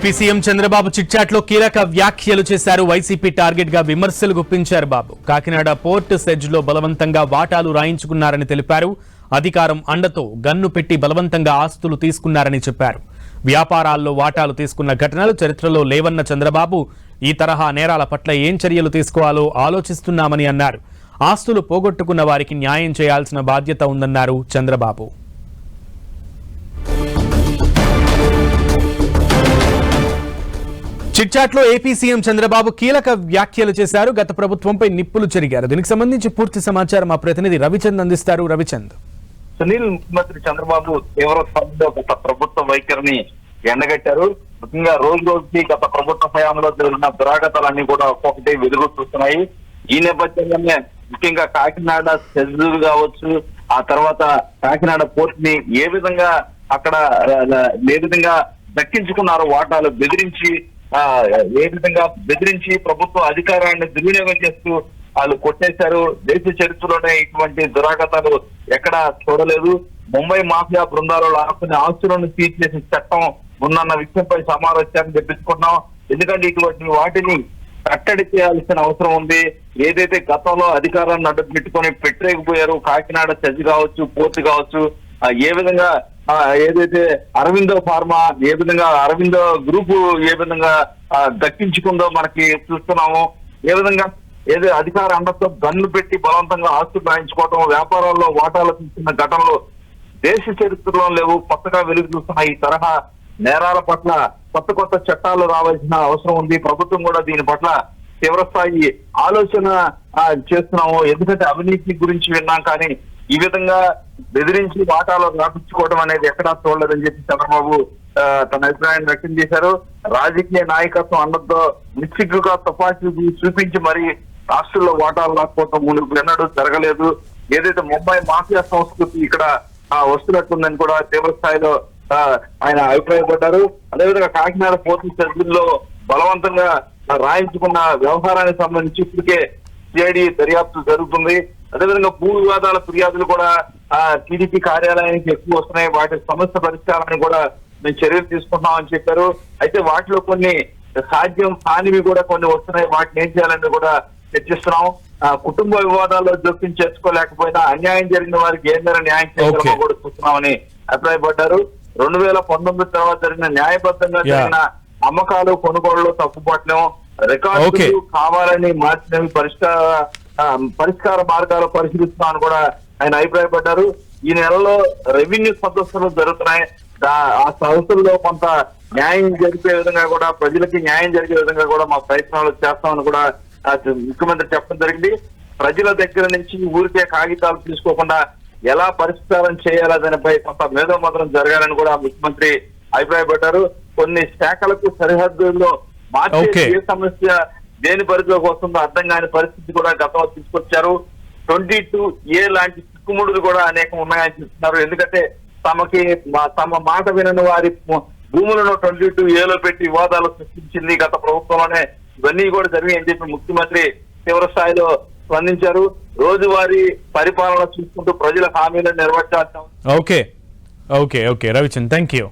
AP CM Chandrababu చిట్చాట్లో కీలక వ్యాఖ్యలు చేశారు. వైసీపీ టార్గెట్ గా విమర్శలు గుప్పించారు బాబు. కాకినాడ పోర్ట్ సెజ్ లో బలవంతంగా వాటాలు రాయించుకున్నారని తెలిపారు. అధికారం అండతో గన్ను పెట్టి బలవంతంగా ఆస్తులు తీసుకున్నారని చెప్పారు. వ్యాపారాల్లో వాటాలు తీసుకున్న ఘటనలు చరిత్రలో లేవన్న చంద్రబాబు ఈ తరహా నేరాల పట్ల ఏం చర్యలు తీసుకోవాలో ఆలోచిస్తున్నామని అన్నారు. ఆస్తులు పోగొట్టుకున్న వారికి న్యాయం చేయాల్సిన బాధ్యత ఉందన్నారు చంద్రబాబు. చిట్చాట్లో ఏపీ సీఎం చంద్రబాబు కీలక వ్యాఖ్యలు చేశారు. గత ప్రభుత్వంపై నిప్పులు చెరిగారు. దీనికి సంబంధించి పూర్తి సమాచారం మా ప్రతినిధి రవిచంద్ అందిస్తారు. రవిచంద్. సునీల్, ముఖ్యమంత్రి చంద్రబాబు తీవ్ర స్థాయిలో గత ప్రభుత్వ వైఖరిని ఎండగట్టారు. ముఖ్యంగా రోజు రోజుకి గత ప్రభుత్వ హయాంలో జరిగిన దురాగతాలన్నీ కూడా ఒక్కొక్కటి వెలుగు చూస్తున్నాయి. ఈ నేపథ్యంలోనే ముఖ్యంగా కాకినాడ సెజ్ కావచ్చు, ఆ తర్వాత కాకినాడ పోర్ట్ ని ఏ విధంగా అక్కడ ఏ విధంగా దక్కించుకున్నారు, వాటాలు బెదిరించి ప్రభుత్వ అధికారాన్ని దుర్వినియోగం చేస్తూ వాళ్ళు కొట్టేశారు. దేశ చరిత్రలోనే ఇటువంటి దురాగతాలు ఎక్కడా చూడలేదు. ముంబై మాఫియా బృందాలు లాక్కునే ఆస్తులను సీజ్ చేసే చట్టం ఉందన్న విషయంపై సమావేశాన్ని తెప్పించుకున్నాం. ఎందుకంటే ఇటువంటి వాటిని కట్టడి చేయాల్సిన అవసరం ఉంది. ఏదైతే గతంలో అధికారాన్ని అడ్డుపెట్టుకొని పెట్టలేకపోయారు, కాకినాడ సెజ్ కావచ్చు, పోర్ట్ కావచ్చు, ఏ విధంగా ఏదైతే అరవిందో ఫార్మా ఏ విధంగా అరవిందో గ్రూపు ఏ విధంగా దక్కించుకుందో మనకి చూస్తున్నాము. ఏ విధంగా ఏదో అధికార అండతో గన్ను పెట్టి బలవంతంగా ఆస్తులు రాయించుకోవడం, వ్యాపారాల్లో వాటాలు తీసుకున్న ఘటనలు దేశ చరిత్రలో లేవు. కొత్తగా వెలుగు చూస్తున్న ఈ తరహా నేరాల పట్ల కొత్త చట్టాలు రావాల్సిన అవసరం ఉంది. ప్రభుత్వం కూడా దీని పట్ల తీవ్రస్థాయి ఆలోచన చేస్తున్నాము. ఎందుకంటే అవినీతి గురించి విన్నాం, కానీ ఈ విధంగా బెదిరించి వాటాలు రాపించుకోవడం అనేది ఎక్కడా చూడలేదని చెప్పి చంద్రబాబు తన అభిప్రాయాన్ని వ్యక్తం చేశారు. రాజకీయ నాయకత్వం అన్నతో నిశ్చిగ్గుగా తుపాకీ చూపించి మరి రాష్ట్రంలో వాటాలు రాకపోవడం ముందుకు ఎన్నడూ జరగలేదు. ఏదైతే ముంబై మాఫియా సంస్కృతి ఇక్కడ వస్తున్నట్టుందని కూడా తీవ్ర స్థాయిలో ఆయన అభిప్రాయపడ్డారు. అదేవిధంగా కాకినాడ పోర్టు సెజ్లో బలవంతంగా రాయించుకున్న వ్యవహారానికి సంబంధించి ఇప్పటికే సిఐడి దర్యాప్తు జరుగుతుంది. అదేవిధంగా భూ వివాదాల ఫిర్యాదులు కూడా టీడీపీ కార్యాలయానికి ఎక్కువ వస్తున్నాయి. వాటి సమస్య పరిష్కారాన్ని కూడా మేము చర్యలు తీసుకుంటున్నామని చెప్పారు. అయితే వాటిలో కొన్ని సాధ్యం కానివి కూడా కొన్ని వస్తున్నాయి. వాటిని ఏం చేయాలని కూడా చర్చిస్తున్నాం. కుటుంబ వివాదాల్లో జోక్యం చేసుకోలేకపోయినా అన్యాయం జరిగిన వారికి ఏం న్యాయం చేయాలో కూడా చూస్తున్నామని అభిప్రాయపడ్డారు. 2019 తర్వాత జరిగిన న్యాయబద్ధంగా జరిగిన అమ్మకాలు కొనుగోళ్లు తప్పుపట్టడం, రికార్డులు కావాలని మార్చినవి పరిష్కార మార్గాలు పరిశీలిస్తున్నామని కూడా ఆయన అభిప్రాయపడ్డారు. ఈ నెలలో రెవెన్యూ సదస్సులు జరుగుతున్నాయి. ఆ సదస్సుల్లో కొంత న్యాయం జరిపే విధంగా కూడా, ప్రజలకి న్యాయం జరిగే విధంగా కూడా మా ప్రయత్నాలు చేస్తామని కూడా ముఖ్యమంత్రి చెప్పడం జరిగింది. ప్రజల దగ్గర నుంచి ఊరికే కాగితాలు తీసుకోకుండా ఎలా పరిష్కారం చేయాలా దానిపై కొంత మేధోమథనం జరగాలని కూడా ముఖ్యమంత్రి అభిప్రాయపడ్డారు. కొన్ని శాఖలకు సరిహద్దుల్లో మార్చే ఏ సమస్య దేని పరిధిలోకి వస్తుందో అర్థం కాని పరిస్థితి కూడా గతంలో తీసుకొచ్చారు. 22A లాంటి చిక్కుముడులు కూడా అనేకం ఉన్నాయని చెప్తున్నారు. ఎందుకంటే తమ మాట వినని వారి భూములను 22Aలో పెట్టి వివాదాలు సృష్టించింది గత ప్రభుత్వంలోనే. ఇవన్నీ కూడా జరిగాయని చెప్పి ముఖ్యమంత్రి తీవ్ర స్థాయిలో స్పందించారు. రోజువారీ పరిపాలన చూసుకుంటూ ప్రజల హామీలను నెరవేర్చాల్సిన ఓకే రవిచంద్, థ్యాంక్ యూ.